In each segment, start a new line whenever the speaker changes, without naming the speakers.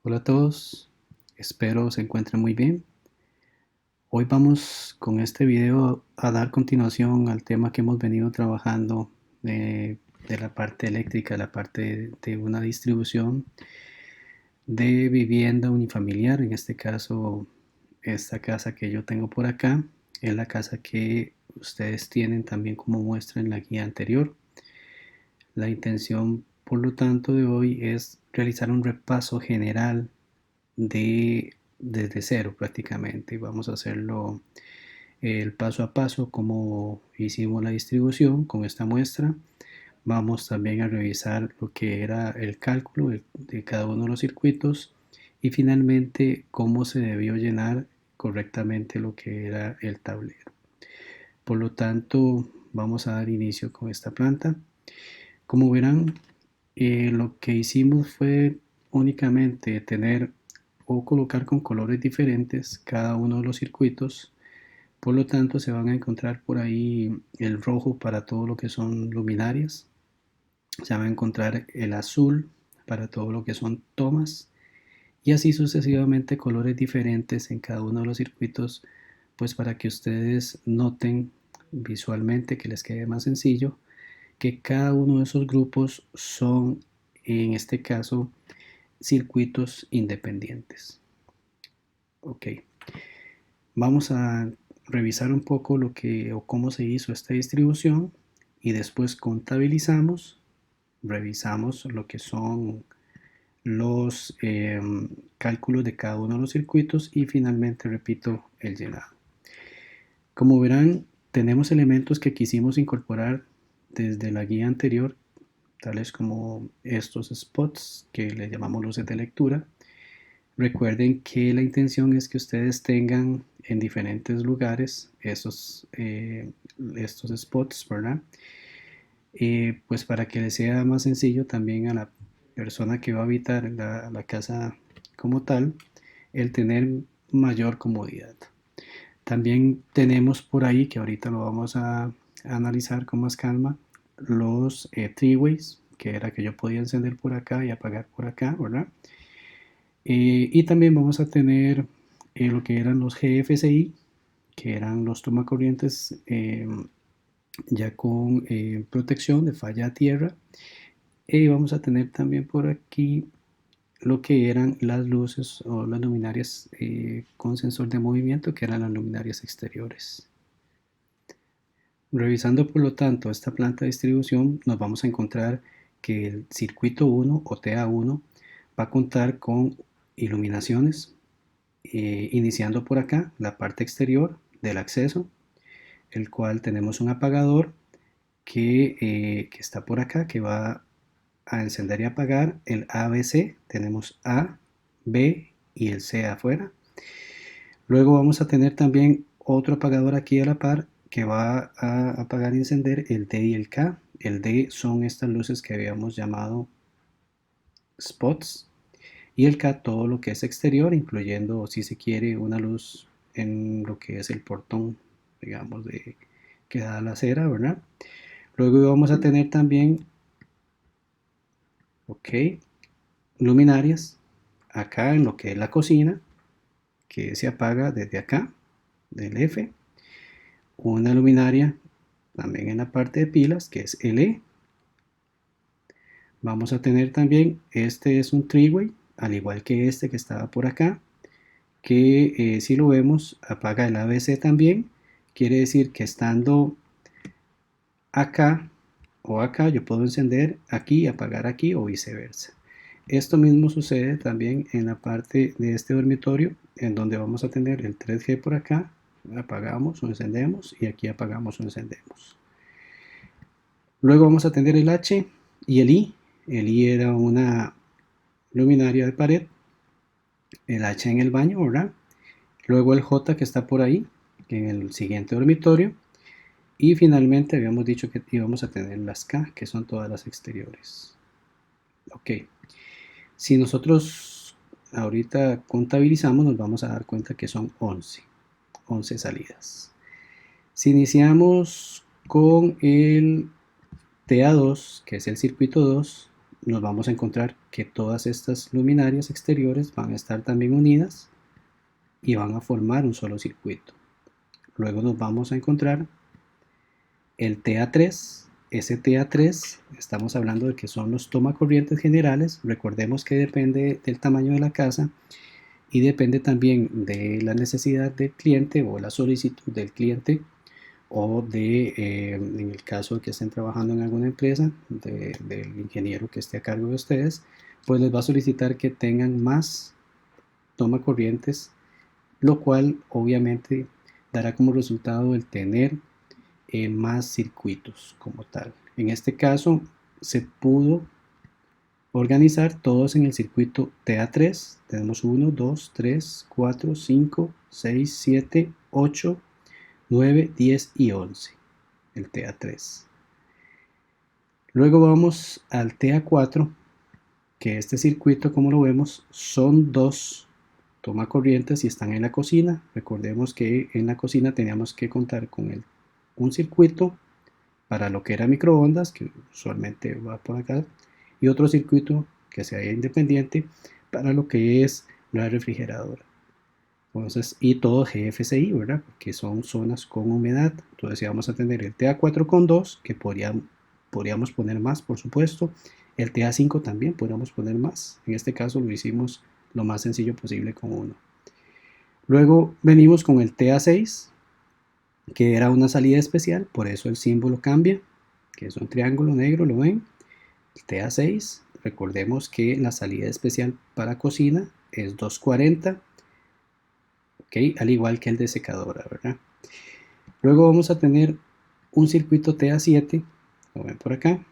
Hola a todos, espero se encuentren muy bien. Hoy vamos con este video a dar continuación al tema que hemos venido trabajando de la parte eléctrica, la parte de una distribución de vivienda unifamiliar. En este caso, esta casa que yo tengo por acá es la casa que ustedes tienen también como muestra en la guía anterior. La intención, por lo tanto, de hoy es realizar un repaso general desde cero prácticamente. Vamos a hacerlo el paso a paso como hicimos la distribución con esta muestra. Vamos también a revisar lo que era el cálculo de cada uno de los circuitos y finalmente cómo se debió llenar correctamente lo que era el tablero. Por lo tanto, vamos a dar inicio con esta planta. Como verán, lo que hicimos fue únicamente tener o colocar con colores diferentes cada uno de los circuitos. Por lo tanto, se van a encontrar por ahí el rojo para todo lo que son luminarias. Se van a encontrar el azul para todo lo que son tomas. Y así sucesivamente colores diferentes en cada uno de los circuitos, pues para que ustedes noten visualmente, que les quede más sencillo, que cada uno de esos grupos son, en este caso, circuitos independientes. Ok, vamos a revisar un poco lo que o cómo se hizo esta distribución y después contabilizamos, revisamos lo que son los cálculos de cada uno de los circuitos y finalmente repito el llenado. Como verán, tenemos elementos que quisimos incorporar desde la guía anterior, tales como estos spots que le llamamos luces de lectura. Recuerden que la intención es que ustedes tengan en diferentes lugares estos spots, ¿verdad? Pues para que les sea más sencillo también a la persona que va a habitar la casa como tal, el tener mayor comodidad. También tenemos por ahí, que ahorita lo vamos a analizar con más calma, los three-ways, que era que yo podía encender por acá y apagar por acá, ¿verdad? Y también vamos a tener lo que eran los GFCI, que eran los tomacorrientes ya con protección de falla a tierra. Y vamos a tener también por aquí lo que eran las luces o las luminarias con sensor de movimiento, que eran las luminarias exteriores. Revisando por lo tanto esta planta de distribución, nos vamos a encontrar que el circuito 1 o TA1 va a contar con iluminaciones, iniciando por acá la parte exterior del acceso, el cual tenemos un apagador que está por acá, que va a encender y apagar el ABC. Tenemos A, B y el C afuera. Luego vamos a tener también otro apagador aquí a la par que va a apagar y encender el D y el K. El D son estas luces que habíamos llamado spots y el K todo lo que es exterior, incluyendo si se quiere una luz en lo que es el portón, digamos, de que da a la acera, ¿verdad? Luego vamos a tener también, ok, luminarias acá en lo que es la cocina, que se apaga desde acá, del F. Una luminaria también en la parte de pilas, que es LE. Vamos a tener también, este es un three-way, al igual que este que estaba por acá, que si lo vemos apaga el ABC también. Quiere decir que estando acá o acá yo puedo encender aquí, apagar aquí o viceversa. Esto mismo sucede también en la parte de este dormitorio, en donde vamos a tener el 3G por acá, apagamos o encendemos, y aquí apagamos o encendemos. Luego vamos a tener el H y el I. El I era una luminaria de pared, el H en el baño, ¿verdad? Luego el J que está por ahí, en el siguiente dormitorio. Y finalmente habíamos dicho que íbamos a tener las K, que son todas las exteriores. Ok. Si nosotros ahorita contabilizamos, nos vamos a dar cuenta que son 11 salidas. Si iniciamos con el TA2, que es el circuito 2, nos vamos a encontrar que todas estas luminarias exteriores van a estar también unidas y van a formar un solo circuito. Luego nos vamos a encontrar el TA3. Ese TA3, estamos hablando de que son los tomacorrientes generales. Recordemos que depende del tamaño de la casa y depende también de la necesidad del cliente o la solicitud del cliente o en el caso de que estén trabajando en alguna empresa, del ingeniero que esté a cargo de ustedes, pues les va a solicitar que tengan más tomacorrientes, lo cual obviamente dará como resultado el tener más circuitos como tal. En este caso se pudo organizar todos en el circuito TA3. Tenemos 1, 2, 3, 4, 5, 6, 7, 8, 9, 10 y 11. El TA3. Luego vamos al TA4, que este circuito, como lo vemos, son dos tomacorrientes y están en la cocina. Recordemos que en la cocina teníamos que contar con un circuito para lo que era microondas, que usualmente va por acá, y otro circuito que sea independiente para lo que es la refrigeradora. Entonces, y todo GFCI, ¿verdad? Que son zonas con humedad. Entonces, si vamos a tener el TA4 con 2, que podríamos poner más, por supuesto. El TA5 también podríamos poner más. En este caso lo hicimos lo más sencillo posible con uno. Luego venimos con el TA6, que era una salida especial, por eso el símbolo cambia, que es un triángulo negro, ¿lo ven? El TA6, recordemos que la salida especial para cocina es 240, ¿ok? Al igual que el de secadora, ¿verdad? Luego vamos a tener un circuito TA7, lo ven por acá,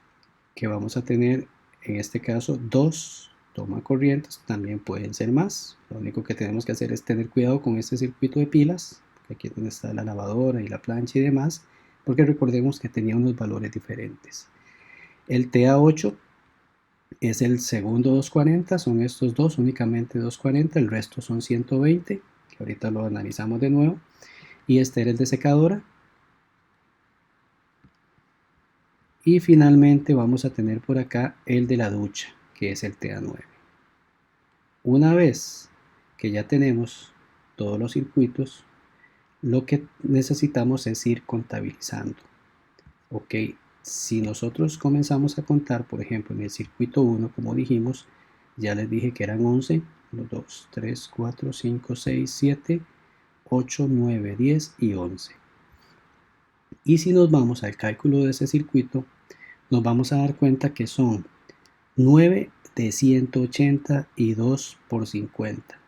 que vamos a tener en este caso dos tomacorrientes, también pueden ser más. Lo único que tenemos que hacer es tener cuidado con este circuito de pilas, aquí es donde está la lavadora y la plancha y demás, porque recordemos que tenía unos valores diferentes. El TA8 es el segundo 240, son estos dos, únicamente 240, el resto son 120, que ahorita lo analizamos de nuevo. Y este era el de secadora. Y finalmente vamos a tener por acá el de la ducha, que es el TA9. Una vez que ya tenemos todos los circuitos, lo que necesitamos es ir contabilizando. Ok, si nosotros comenzamos a contar, por ejemplo, en el circuito 1, como dijimos, ya les dije que eran 11, 1, 2, 3, 4, 5, 6, 7, 8, 9, 10 y 11. Y si nos vamos al cálculo de ese circuito, nos vamos a dar cuenta que son 9 de 180 y 2 por 50.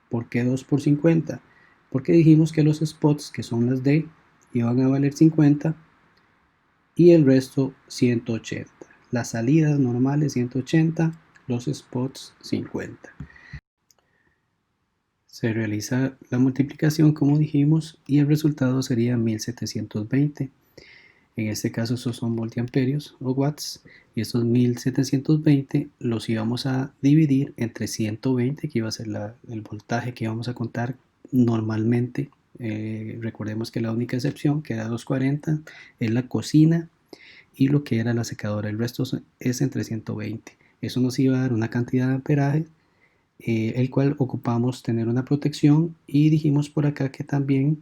¿Por qué 2 por 50? Porque dijimos que los spots, que son las D, iban a valer 50 y el resto 180. Las salidas normales 180, los spots 50. Se realiza la multiplicación como dijimos y el resultado sería 1720. En este caso estos son voltiamperios o watts y estos 1720 los íbamos a dividir entre 120, que iba a ser el voltaje que íbamos a contar normalmente. Recordemos que la única excepción, que era 240, es la cocina y lo que era la secadora. El resto es entre 120. Eso nos iba a dar una cantidad de amperaje, el cual ocupamos tener una protección, y dijimos por acá que también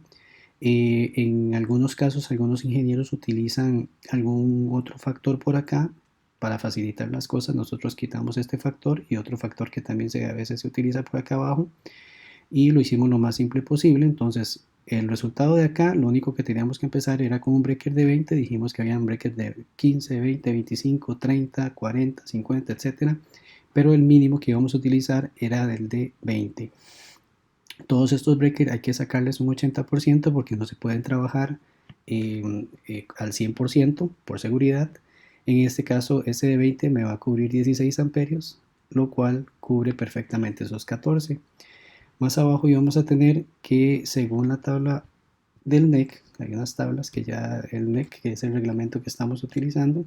en algunos casos algunos ingenieros utilizan algún otro factor por acá para facilitar las cosas. Nosotros quitamos este factor y otro factor que también a veces se utiliza por acá abajo y lo hicimos lo más simple posible. Entonces el resultado de acá, lo único que teníamos que empezar era con un breaker de 20. Dijimos que había breakers de 15, 20, 25, 30, 40, 50, etcétera, pero el mínimo que íbamos a utilizar era del de 20. Todos estos breakers hay que sacarles un 80% porque no se pueden trabajar al 100% por seguridad. En este caso, ese de 20 me va a cubrir 16 amperios, lo cual cubre perfectamente esos 14. Más abajo íbamos a tener que, según la tabla del NEC, hay unas tablas que ya el NEC, que es el reglamento que estamos utilizando,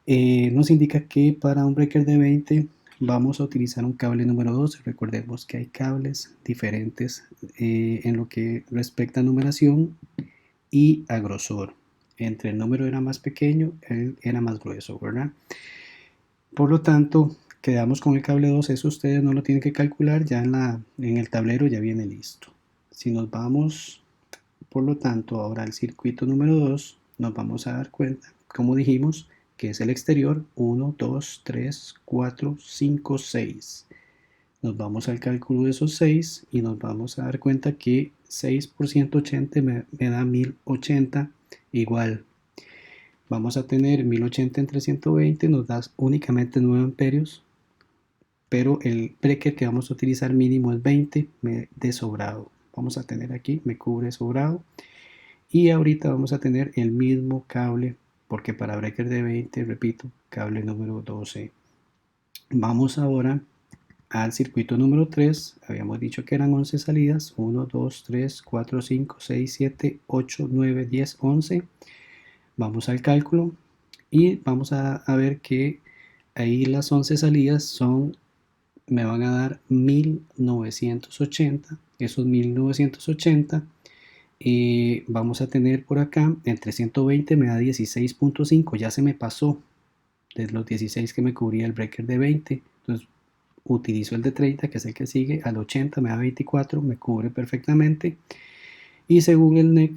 nos indica que para un breaker de 20 vamos a utilizar un cable número 12. Recordemos que hay cables diferentes en lo que respecta a numeración y a grosor. Entre el número era más pequeño, él era más grueso, ¿verdad? Por lo tanto, quedamos con el cable 2, eso ustedes no lo tienen que calcular, ya en el tablero ya viene listo. Si nos vamos, por lo tanto, ahora al circuito número 2, nos vamos a dar cuenta, como dijimos, que es el exterior, 1, 2, 3, 4, 5, 6. Nos vamos al cálculo de esos 6 y nos vamos a dar cuenta que 6 por 180 me da 1080 igual. Vamos a tener 1080 entre 120, nos da únicamente 9 amperios, pero el breaker que vamos a utilizar mínimo es 20 de sobrado. Vamos a tener aquí, me cubre sobrado. Y ahorita vamos a tener el mismo cable, porque para breaker de 20, repito, cable número 12. Vamos ahora al circuito número 3, habíamos dicho que eran 11 salidas, 1, 2, 3, 4, 5, 6, 7, 8, 9, 10, 11. Vamos al cálculo y vamos a ver que ahí las 11 salidas me van a dar 1980. Esos 1980 vamos a tener por acá entre 120 me da 16.5, ya se me pasó de los 16 que me cubría el breaker de 20, entonces utilizo el de 30 que es el que sigue, al 80 me da 24, me cubre perfectamente, y según el NEC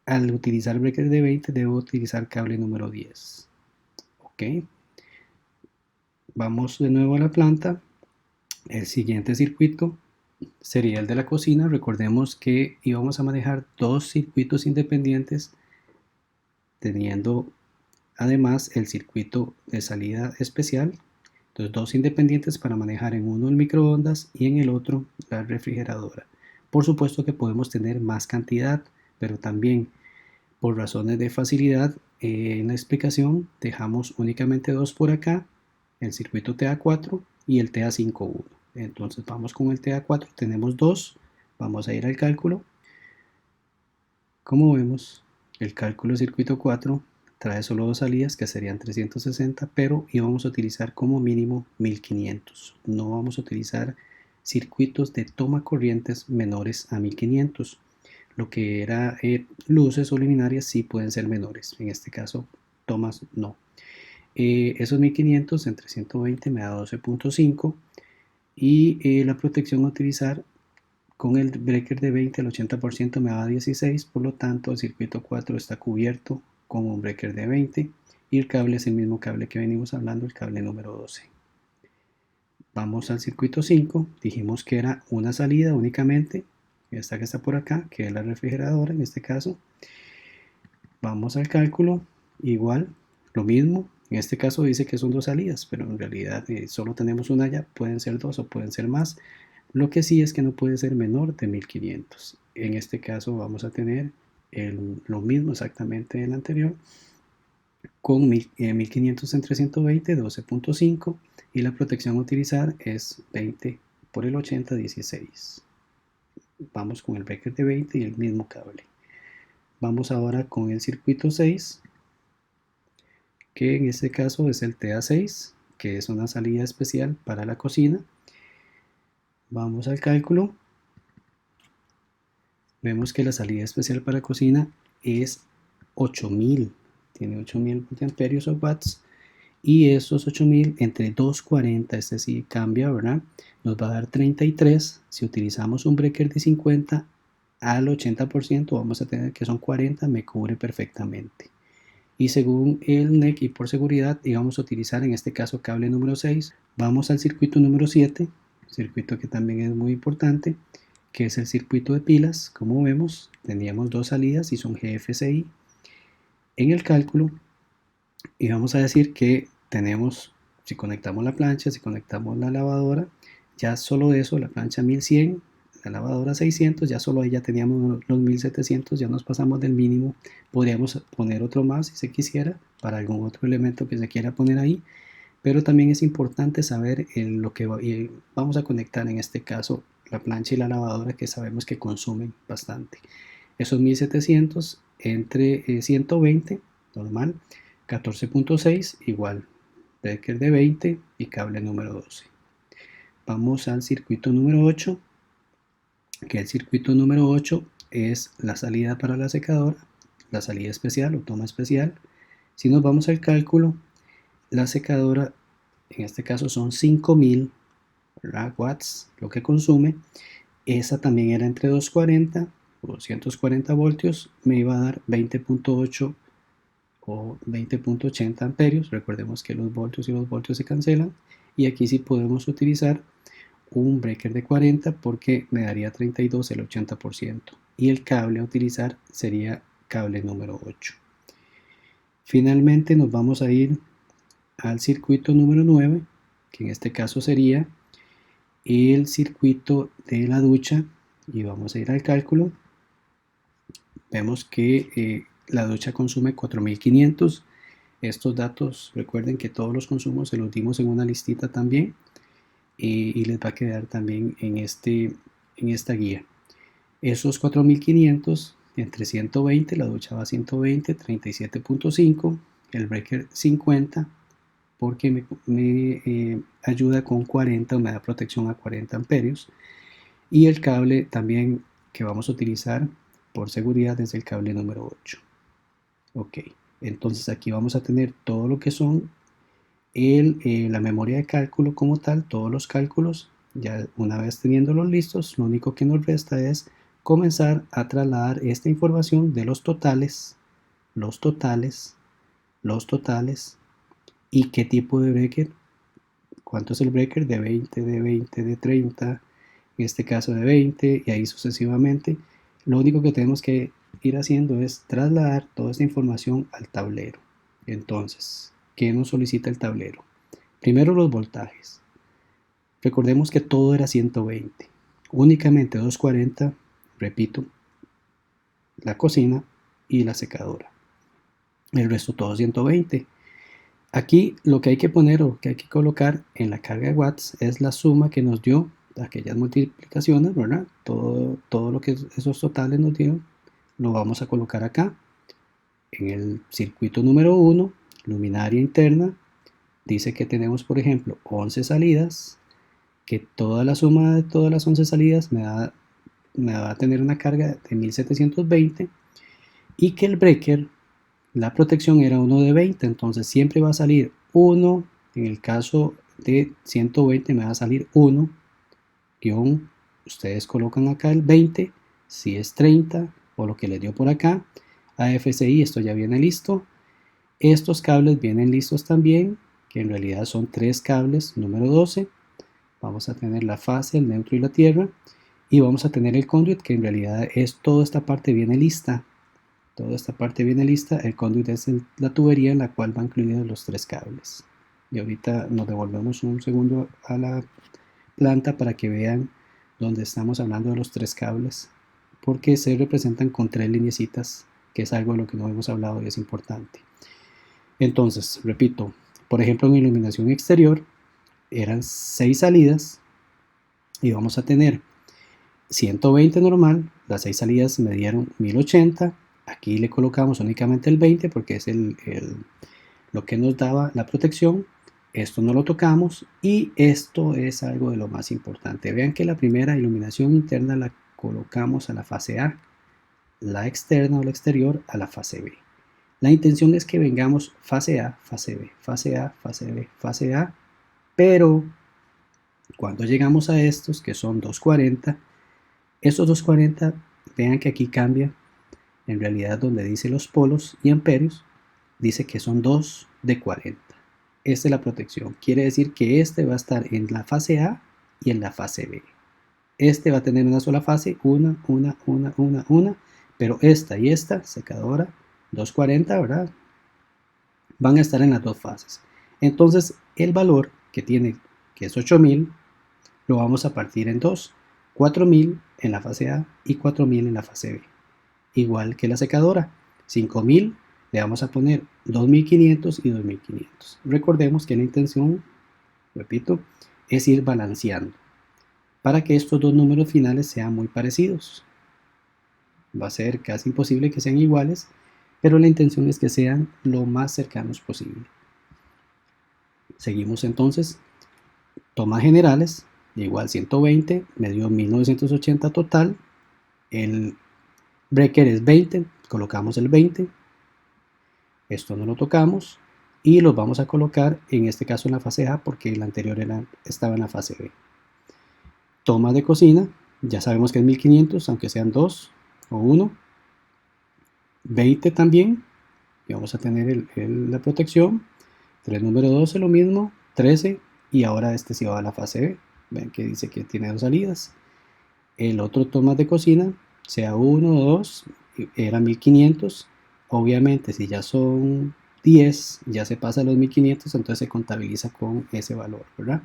al utilizar el breaker de 20 debo utilizar cable número 10. Ok, vamos de nuevo a la planta. El siguiente circuito sería el de la cocina. Recordemos que íbamos a manejar dos circuitos independientes, teniendo además el circuito de salida especial. Entonces, dos independientes para manejar en uno el microondas y en el otro la refrigeradora. Por supuesto que podemos tener más cantidad, pero también por razones de facilidad en la explicación dejamos únicamente dos por acá, el circuito TA4 y el TA51. Entonces vamos con el TA4, tenemos dos, vamos a ir al cálculo. Como vemos, el cálculo de circuito 4 trae solo dos salidas que serían 360, pero íbamos a utilizar como mínimo 1500. No vamos a utilizar circuitos de toma corrientes menores a 1500. Lo que era luces o luminarias sí pueden ser menores, en este caso tomas no. Esos 1500 entre 120 me da 12.5 y la protección a utilizar con el breaker de 20 al 80% me da 16, por lo tanto el circuito 4 está cubierto con un breaker de 20 y el cable es el mismo cable que venimos hablando, el cable número 12. Vamos al circuito 5, dijimos que era una salida únicamente, esta que está por acá, que es la refrigeradora en este caso. Vamos al cálculo, igual, lo mismo, en este caso dice que son dos salidas, pero en realidad solo tenemos una ya, pueden ser dos o pueden ser más. Lo que sí es que no puede ser menor de 1500. En este caso vamos a tener lo mismo exactamente del anterior, con 1500 entre 120, 12.5, y la protección a utilizar es 20 por el 80, 16. Vamos con el breaker de 20 y el mismo cable. Vamos ahora con el circuito 6, que en este caso es el TA6, que es una salida especial para la cocina. Vamos al cálculo. Vemos que la salida especial para cocina es 8000, tiene 8000 amperios o watts, y esos 8000 entre 240, este sí cambia, ¿verdad? Nos va a dar 33. Si utilizamos un breaker de 50 al 80%, vamos a tener que son 40, me cubre perfectamente. Y según el NEC y por seguridad íbamos a utilizar en este caso cable número 6. Vamos al circuito número 7, circuito que también es muy importante, que es el circuito de pilas. Como vemos, teníamos dos salidas y son GFCI. En el cálculo, y vamos a decir que tenemos, si conectamos la plancha, si conectamos la lavadora, ya solo eso, la plancha 1100, la lavadora 600, ya solo ahí ya teníamos los 1700, ya nos pasamos del mínimo. Podríamos poner otro más si se quisiera, para algún otro elemento que se quiera poner ahí, pero también es importante saber lo que vamos a conectar, en este caso la plancha y la lavadora, que sabemos que consumen bastante. Esos 1700 entre 120 normal, 14.6 igual, breaker de 20 y cable número 12. Vamos al circuito número 8, que el circuito número 8 es la salida para la secadora, la salida especial o toma especial. Si nos vamos al cálculo, la secadora en este caso son 5000, ¿verdad?, watts lo que consume. Esa también era entre 240 o 240 voltios, me iba a dar 20.8 o 20.80 amperios. Recordemos que los voltios y los voltios se cancelan, y aquí sí podemos utilizar un breaker de 40 porque me daría 32 el 80%, y el cable a utilizar sería cable número 8. Finalmente nos vamos a ir al circuito número 9, que en este caso sería el circuito de la ducha, y vamos a ir al cálculo. Vemos que la ducha consume 4500. Estos datos, recuerden que todos los consumos se los dimos en una listita también, y les va a quedar también en esta guía. Esos 4500 entre 120, la ducha va a 120, 37.5, el breaker 50, porque me ayuda con 40, me da protección a 40 amperios, y el cable también que vamos a utilizar por seguridad es el cable número 8. Ok, entonces aquí vamos a tener todo lo que son la memoria de cálculo como tal, todos los cálculos. Ya una vez teniéndolos listos, lo único que nos resta es comenzar a trasladar esta información de los totales, los totales, los totales, y qué tipo de breaker, cuánto es el breaker de 20, de 20, de 30, en este caso de 20, y ahí sucesivamente. Lo único que tenemos que ir haciendo es trasladar toda esta información al tablero. Entonces, ¿qué nos solicita el tablero? Primero, los voltajes. Recordemos que todo era 120, únicamente 240, repito, la cocina y la secadora. El resto todo 120. Aquí lo que hay que poner o que hay que colocar en la carga de watts es la suma que nos dio aquellas multiplicaciones, ¿verdad? Todo lo que esos totales nos dieron, lo vamos a colocar acá. En el circuito número 1, luminaria interna, dice que tenemos, por ejemplo, 11 salidas, que toda la suma de todas las 11 salidas me va a tener una carga de 1720, y que el breaker, la protección era uno de 20, entonces siempre va a salir 1, en el caso de 120 me va a salir 1, guión, ustedes colocan acá el 20, si es 30 o lo que les dio por acá, AFCI, esto ya viene listo. Estos cables vienen listos también, que en realidad son 3 cables número 12. Vamos a tener la fase, el neutro y la tierra, y vamos a tener el conduit, que en realidad es toda esta parte viene lista. Toda esta parte viene lista. El conduit es la tubería en la cual van incluidos los 3 cables. Y ahorita nos devolvemos un segundo a la planta para que vean donde estamos hablando de los 3 cables, porque se representan con 3 lineecitas, que es algo de lo que no hemos hablado y es importante. Entonces, repito, por ejemplo, en iluminación exterior eran 6 salidas y vamos a tener 120 normal, las 6 salidas me dieron 1080. Aquí le colocamos únicamente el 20 porque es lo que nos daba la protección. Esto no lo tocamos, y esto es algo de lo más importante. Vean que la primera iluminación interna la colocamos a la fase A, la externa o la exterior a la fase B. La intención es que vengamos fase A, fase B, fase A, fase B, fase A, pero cuando llegamos a estos que son 240, estos 240, vean que aquí cambia, en realidad donde dice los polos y amperios, dice que son 2 de 40. Esta es la protección, quiere decir que este va a estar en la fase A y en la fase B. Este va a tener una sola fase, una, pero esta y esta, secadora, 240, ¿verdad? Van a estar en las dos fases. Entonces, el valor que tiene, que es 8000, lo vamos a partir en dos. 4000 en la fase A y 4000 en la fase B. Igual que la secadora, 5000 le vamos a poner 2500 y 2500. Recordemos que la intención, repito, es ir balanceando para que estos dos números finales sean muy parecidos. Va a ser casi imposible que sean iguales, pero la intención es que sean lo más cercanos posible. Seguimos entonces. Tomas generales, igual 120, me dio 1980 total. El breaker es 20, colocamos el 20. Esto no lo tocamos. y los vamos a colocar en este caso en la fase A porque el anterior estaba en la fase B. Tomas de cocina, ya sabemos que es 1500, aunque sean 2 o 1. 20 también, y vamos a tener la protección. 3 número 12 lo mismo, 13, y ahora este sí va a la fase B. Ven que dice que tiene 2 salidas. El otro tomas de cocina, sea 1 o 2, era 1500. Obviamente si ya son 10, ya se pasa a los 1500, entonces se contabiliza con ese valor, ¿verdad?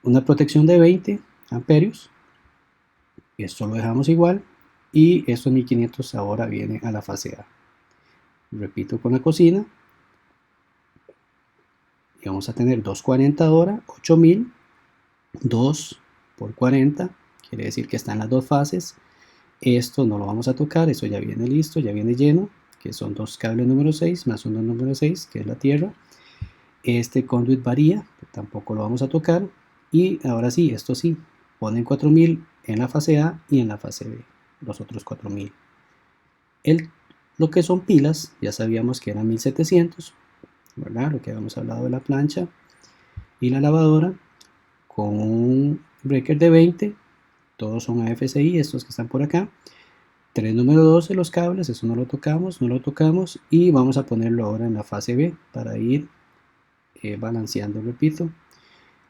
Una protección de 20 amperios, esto lo dejamos igual, y estos 1500 ahora viene a la fase A. Repito con la cocina, y vamos a tener 240 ahora, 8000, 2 por 40, quiere decir que están las dos fases. Esto no lo vamos a tocar, eso ya viene listo, ya viene lleno, que son dos cables número 6 más uno número 6, que es la tierra. Este conduit varía, tampoco lo vamos a tocar. Y ahora sí, esto sí, ponen 4000 en la fase A y en la fase B, los otros 4000. Lo que son pilas, ya sabíamos que eran 1700, ¿verdad? Lo que habíamos hablado de la plancha y la lavadora, con un breaker de 20, todos son AFCI, estos que están por acá. 3 número 12 los cables, eso no lo tocamos, y vamos a ponerlo ahora en la fase B para ir balanceando, repito.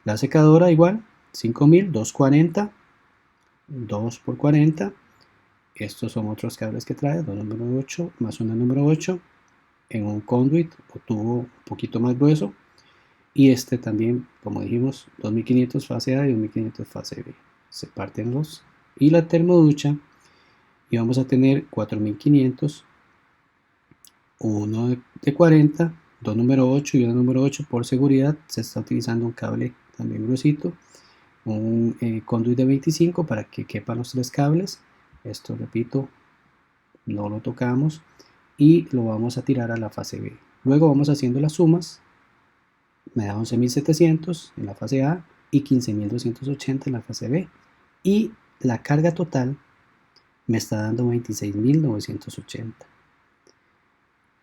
La secadora igual, 5000, 240, 2 por 40, estos son otros cables que trae, 2 número 8 más 1 número 8 en un conduit o tubo un poquito más grueso, y este también, como dijimos, 2500 fase A y 2500 fase B, se parten los. Y la termoducha, y vamos a tener 4500, uno de 40, 2 número 8 y 1 número 8 por seguridad. Se está utilizando un cable también gruesito, un conduit de 25 para que quepan los 3 cables. Esto, repito, no lo tocamos y lo vamos a tirar a la fase B. Luego vamos haciendo las sumas, me da 11700 en la fase A y 15280 en la fase B, y la carga total me está dando 26980.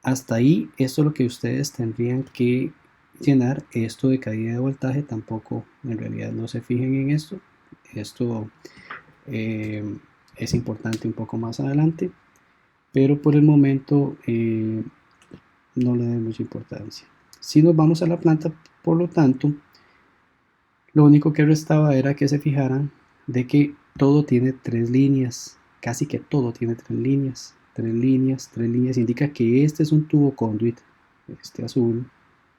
Hasta ahí, esto es lo que ustedes tendrían que llenar. Esto de caída de voltaje tampoco, en realidad no se fijen en esto. Esto es importante un poco más adelante, pero por el momento no le den mucha importancia. Si nos vamos a la planta, por lo tanto, lo único que restaba era que se fijaran de que todo tiene 3 líneas, casi que todo tiene 3 líneas. 3 líneas, 3 líneas, indica que este es un tubo conduit, este azul,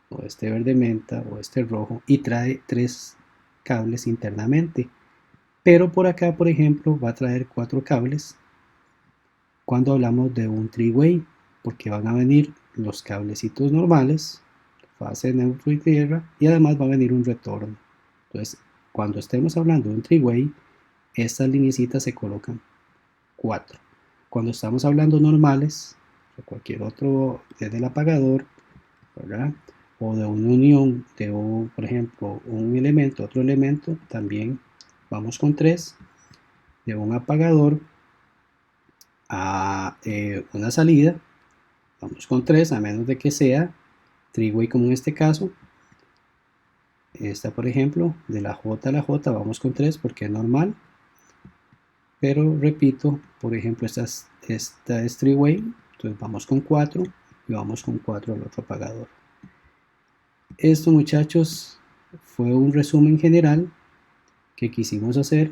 o este verde menta, o este rojo, y trae 3 cables internamente. Pero por acá, por ejemplo, va a traer 4 cables cuando hablamos de un three-way, porque van a venir los cablecitos normales, fase neutro y tierra, y además va a venir un retorno. Entonces, cuando estemos hablando de un three-way, estas linecitas se colocan 4. Cuando estamos hablando normales, o cualquier otro, desde el apagador, ¿verdad? O de una unión de un, por ejemplo, un elemento, otro elemento, también vamos con 3. De un apagador a una salida, vamos con 3, a menos de que sea three-way como en este caso. Esta, por ejemplo, de la J a la J vamos con 3 porque es normal. Pero repito, por ejemplo, esta es three-way, entonces vamos con 4 y vamos con 4 al otro apagador. Esto, muchachos, fue un resumen general que quisimos hacer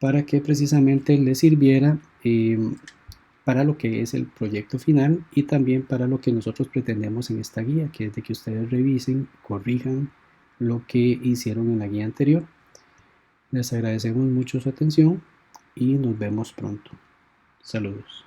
para que precisamente les sirviera para lo que es el proyecto final y también para lo que nosotros pretendemos en esta guía, que es de que ustedes revisen, corrijan lo que hicieron en la guía anterior. Les agradecemos mucho su atención y nos vemos pronto. Saludos.